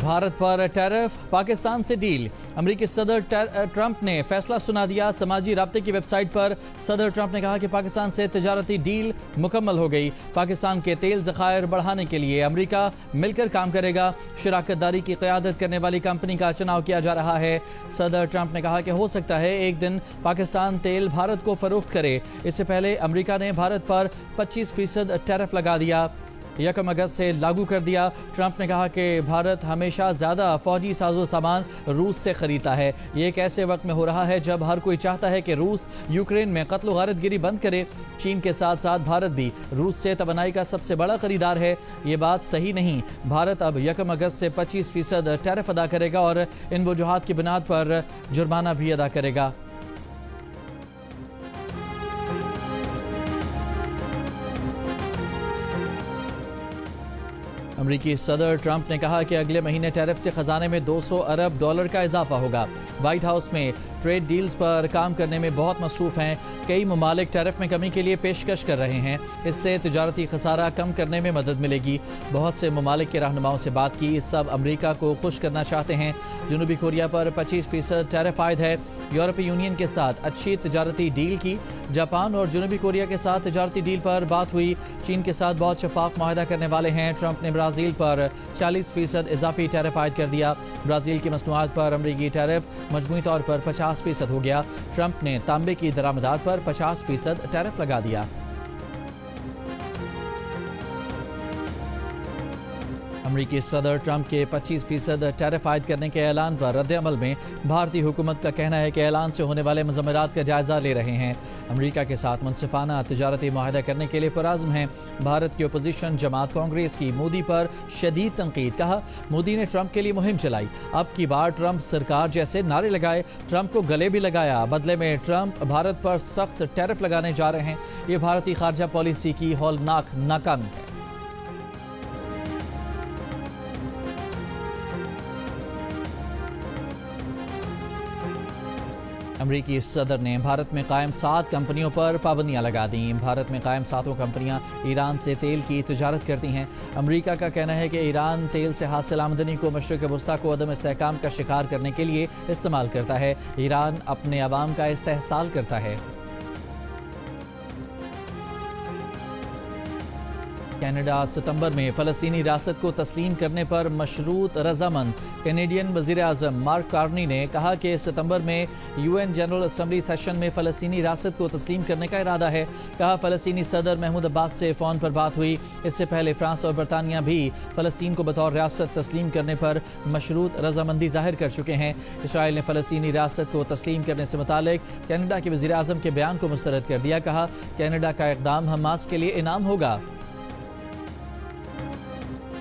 भारत पर टैरिफ, पाकिस्तान से डील। अमरीकी सदर ट्रंप ने फैसला सुना दिया। समाजी राब्ते की वेबसाइट पर सदर ट्रंप ने कहा कि पाकिस्तान से तजारती डील मुकम्मल हो गई। पाकिस्तान के तेल ज़खायर बढ़ाने के लिए अमरीका मिलकर काम करेगा। शराकत दारी की क़यादत करने वाली कंपनी का चुनाव किया जा रहा है। सदर ट्रंप ने कहा कि हो सकता है एक दिन पाकिस्तान तेल भारत को फरोख्त करे। इससे पहले अमरीका ने भारत पर 25% टैरिफ लगा दिया, 1 अगस्त से लागू कर दिया। ट्रंप ने कहा कि भारत हमेशा ज़्यादा फौजी साजो सामान रूस से ख़रीदता है। ये एक ऐसे वक्त में हो रहा है जब हर कोई चाहता है कि रूस यूक्रेन में कत्ल गारतगिरी बंद करे। चीन के साथ साथ भारत भी रूस से तवानाई का सबसे बड़ा खरीदार है। ये बात सही नहीं। भारत अब 1 अगस्त से 25% टैरिफ अदा करेगा और इन वजूहात की बुनियाद पर जुर्माना भी अदा करेगा। अमरीकी सदर ट्रंप ने कहा कि अगले महीने टैरिफ से खजाने में $200 अरब का इजाफा होगा। व्हाइट हाउस में ट्रेड डील्स पर काम करने में बहुत मसरूफ हैं। कई ममालिक टैरिफ में कमी के लिए पेशकश कर रहे हैं। इससे तिजारती खसारा कम करने में मदद मिलेगी। बहुत से ममालिक के रहनुमाओं से बात की, सब अमरीका को खुश करना चाहते हैं। जनूबी कोरिया पर 25% टैरिफ आयद है। यूरोपीय यूनियन के साथ अच्छी तिजारती डील की। जापान और जनूबी कोरिया के साथ तिजारती डील पर बात हुई। चीन के साथ बहुत शफाफ मुआहदा करने वाले हैं। ट्रंप ने ब्राज़ील पर 40% इजाफी टैरिफ आयद कर दिया। ब्राज़ील की मसनूआत पर अमरीकी टैरिफ मजमूई तौर पर 50% हो गया। ट्रंप ने तांबे की दरामदात पर 50% टैरिफ लगा दिया। अमरीकी सदर ट्रंप के 25% टैरिफ आयद करने के ऐलान पर रद्द-ए-अमल में भारतीय हुकूमत का कहना है कि ऐलान से होने वाले मज़म्मरात का जायजा ले रहे हैं। अमरीका के साथ मुनसिफाना तिजारती मुआहदा करने के लिए पुरअज़्म हैं। भारत की अपोजिशन जमात कांग्रेस की मोदी पर शदीद तनकीद। कहा, मोदी ने ट्रंप के लिए मुहिम चलाई, अब की बार ट्रंप सरकार जैसे नारे लगाए। ट्रंप को गले भी लगाया। बदले में ट्रंप भारत पर सख्त टैरिफ लगाने जा रहे हैं। ये भारतीय खारजा पॉलिसी की हौलनाक नाकामी है। अमरीकी सदर ने भारत में कायम 7 कंपनियों पर पाबंदियां लगा दी। भारत में कायम 7 कंपनियां ईरान से तेल की तिजारत करती हैं। अमरीका का कहना है कि ईरान तेल से हासिल आमदनी को मशरिक़ वस्ता को अदम इस्तेहकाम का शिकार करने के लिए इस्तेमाल करता है। ईरान अपने अवाम का इस्तेहसाल करता है। कनाडा सितंबर में फ़लस्तीनी रियासत को तस्लीम करने पर मशरूत रजामंद। कैनेडियन वज़ीर आज़म मार्क कार्नी ने कहा कि सितंबर में UN जनरल असम्बली सेशन में फ़लस्तीनी रियासत को तस्लीम करने का इरादा है। कहा, फ़लस्तीनी सदर महमूद अब्बास से फ़ोन पर बात हुई। इससे पहले फ्रांस और बरतानिया भी फ़लस्तीन को बतौर रियासत तस्लीम करने पर मशरूत रजामंदी ज़ाहिर कर चुके हैं। इसराइल ने फ़लस्तीनी रियासत को तस्लीम करने से मुतालिक कनाडा के वज़ीर आज़म के बयान को मुस्तरद कर दिया। कहा, कनाडा का इक़दाम हमास के लिए इनाम होगा।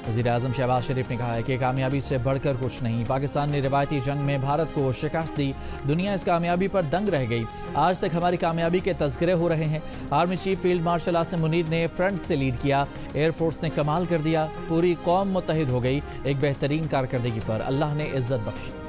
वज़ीर आज़म शहबाज शरीफ ने कहा है कि कामयाबी से बढ़कर कुछ नहीं। पाकिस्तान ने रिवायती जंग में भारत को शिकस्त दी। दुनिया इस कामयाबी पर दंग रह गई। आज तक हमारी कामयाबी के तज़किरे हो रहे हैं। Army chief field marshal Asim Munir ने फ्रंट से लीड किया। एयरफोर्स ने कमाल कर दिया। पूरी कौम मुत्तहिद हो गई। एक बेहतरीन कारकर्दगी पर अल्लाह ने इज्जत बख्शी।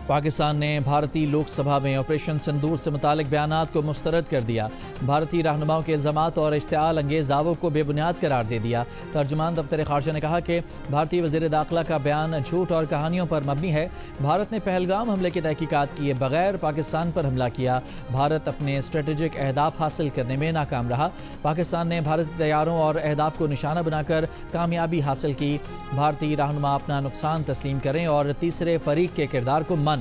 पाकिस्तान ने भारतीय लोकसभा में ऑपरेशन सिंदूर से मुतालिक बयानात को मुस्तरद कर दिया। भारतीय रहनुमाओं के इल्ज़ामात और इश्तिआल अंगेज़ दावों को बेबुनियाद करार दे दिया। तर्जुमान दफ्तर खारजा ने कहा कि भारतीय वज़ीर दाखिला का बयान झूठ और कहानियों पर मबनी है। भारत ने पहलगाम हमले की तहकीकात किए बगैर पाकिस्तान पर हमला किया। भारत अपने स्ट्रेटेजिक अहदाफ हासिल करने में नाकाम रहा। पाकिस्तान ने भारतीय तैयारों और अहदाफ को निशाना बनाकर कामयाबी हासिल की। भारतीय रहनुमा अपना नुकसान तस्लीम करें और तीसरे फरीक के किरदार को मानें।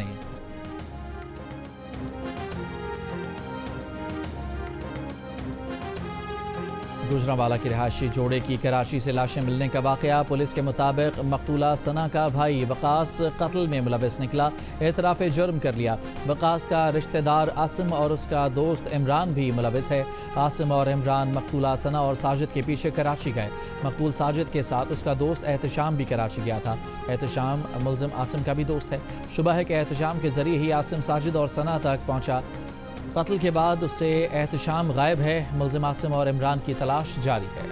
गुजरांवाला के रिहायशी जोड़े की कराची से लाशें मिलने का वाक़या। पुलिस के मुताबिक मकतूला सना का भाई वकास कत्ल में मुलविस निकला। एतराफ़ जुर्म कर लिया। वकास का रिश्तेदार आसिम और उसका दोस्त इमरान भी मुलविस है। आसिम और इमरान मकतूला सना और साजिद के पीछे कराची गए। मकतूल साजिद के साथ उसका दोस्त एहतशाम भी कराची गया था। एहतशाम मुल्ज़िम आसिम का भी दोस्त है। शुबह है कि एहतशाम के जरिए ही आसिम साजिद और सना तक पहुँचा। कत्ल के बाद उससे एहतशाम गायब है। मुल्ज़िम आसिम और इमरान की तलाश जारी है।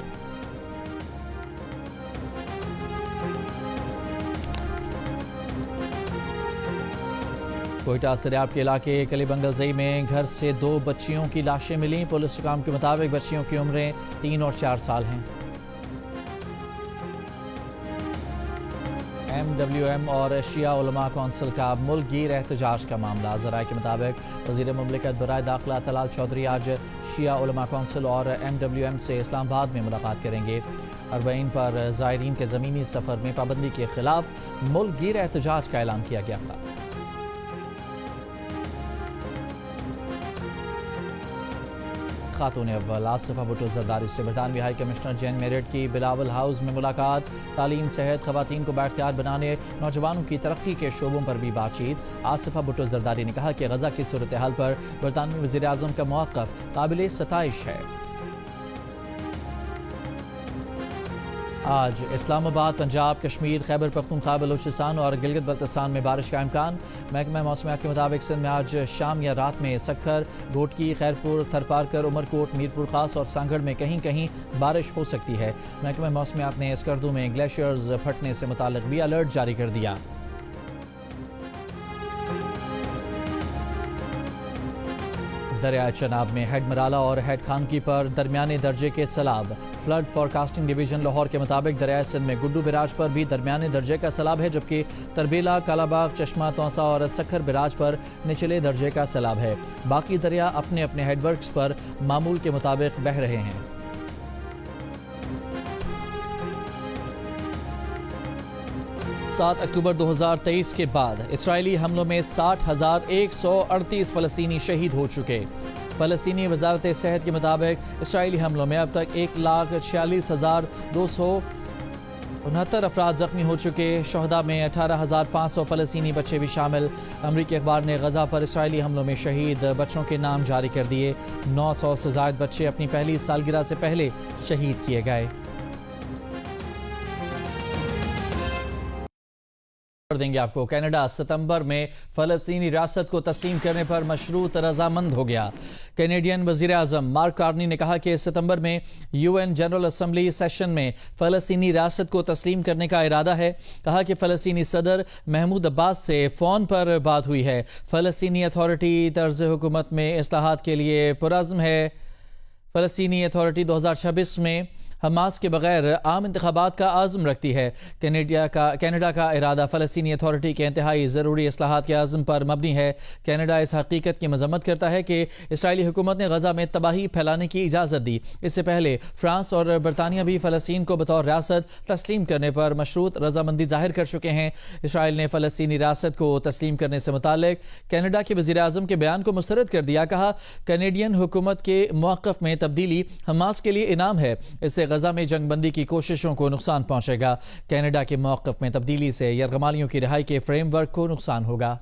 کوئٹہ سریاب کے علاقے کلی بنگلزئی میں گھر سے 2 بچیوں کی لاشیں ملیں۔ پولیس حکام کے مطابق بچیوں کی عمریں 3 اور 4 سال ہیں۔ MWM اور شیعہ علماء کونسل کا ملک گیر احتجاج کا معاملہ۔ ذرائع کے مطابق وزیر مملکت برائے داخلہ طلال چودھری آج شیعہ علماء کونسل اور MWM سے اسلام آباد میں ملاقات کریں گے۔ اربعین پر زائرین کے زمینی سفر میں پابندی کے خلاف ملک گیر احتجاج کا اعلان کیا گیا تھا۔ خاتون اول آصفہ بھٹو زرداری سے برطانوی ہائی کمشنر جین میرٹ کی بلاول ہاؤس میں ملاقات۔ تعلیم، صحت، خواتین کو بااختیار بنانے، نوجوانوں کی ترقی کے شعبوں پر بھی بات چیت۔ آصفہ بھٹو زرداری نے کہا کہ غزہ کی صورتحال پر برطانوی وزیر اعظم کا موقف قابل ستائش ہے۔ آج اسلام آباد، پنجاب، کشمیر، خیبر پختونخوا، بلوچستان اور گلگت بلتستان میں بارش کا امکان۔ محکمہ موسمیات کے مطابق سندھ میں آج شام یا رات میں سکھر، گھوٹکی، خیرپور، تھرپارکر، عمرکوٹ، میرپور خاص اور سانگھڑ میں کہیں کہیں بارش ہو سکتی ہے۔ محکمہ موسمیات نے اسکردو میں گلیشیئرز پھٹنے سے متعلق بھی الرٹ جاری کر دیا۔ دریائے چناب میں ہیڈ مرالہ اور ہیڈ خانکی پر درمیانے درجے کے سیلاب۔ فلڈ فورکاسٹنگ ڈویژن لاہور کے مطابق دریائے سندھ میں گڈو بیراج پر بھی درمیانے درجے کا سیلاب ہے، جبکہ تربیلا، کالا باغ، چشمہ، توسا اور سکھر بیراج پر نچلے درجے کا سیلاب ہے۔ باقی دریا اپنے اپنے ہیڈ ورکس پر معمول کے مطابق بہہ رہے ہیں۔ 7 اکتوبر 2023 کے بعد اسرائیلی حملوں میں 60,138 فلسطینی شہید ہو چکے۔ فلسطینی وزارت صحت کے مطابق اسرائیلی حملوں میں اب تک 1,46,269 افراد زخمی ہو چکے۔ شہداء میں 18,500 فلسطینی بچے بھی شامل۔ امریکی اخبار نے غزہ پر اسرائیلی حملوں میں شہید بچوں کے نام جاری کر دیے۔ 900 سے زائد بچے اپنی پہلی سالگرہ سے پہلے شہید کیے گئے۔ دیں گے آپ کو کینیڈا ستمبر میں فلسطینی ریاست کو تسلیم کرنے پر مشروط رضامند ہو گیا۔ کینیڈین وزیر اعظم مارک کارنی نے کہا کہ ستمبر میں UN جنرل اسمبلی سیشن میں فلسطینی ریاست کو تسلیم کرنے کا ارادہ ہے۔ کہا کہ فلسطینی صدر محمود عباس سے فون پر بات ہوئی ہے۔ فلسطینی اتھارٹی طرز حکومت میں اصلاحات کے لیے پرعزم ہے۔ فلسطینی اتھارٹی 2026 میں حماس کے بغیر عام انتخابات کا عزم رکھتی ہے۔ کینیڈا کا ارادہ فلسطینی اتھارٹی کے انتہائی ضروری اصلاحات کے عزم پر مبنی ہے۔ کینیڈا اس حقیقت کی مذمت کرتا ہے کہ اسرائیلی حکومت نے غزہ میں تباہی پھیلانے کی اجازت دی۔ اس سے پہلے فرانس اور برطانیہ بھی فلسطین کو بطور ریاست تسلیم کرنے پر مشروط رضامندی ظاہر کر چکے ہیں۔ اسرائیل نے فلسطینی ریاست کو تسلیم کرنے سے متعلق کینیڈا کے وزیر اعظم کے بیان کو مسترد کر دیا۔ کہا کینیڈین حکومت کے موقف میں تبدیلی حماس کے لیے انعام ہے، اس سے غزہ میں جنگ بندی کی کوششوں کو نقصان پہنچے گا۔ کینیڈا کے موقف میں تبدیلی سے یرغمالیوں کی رہائی کے فریم ورک کو نقصان ہوگا۔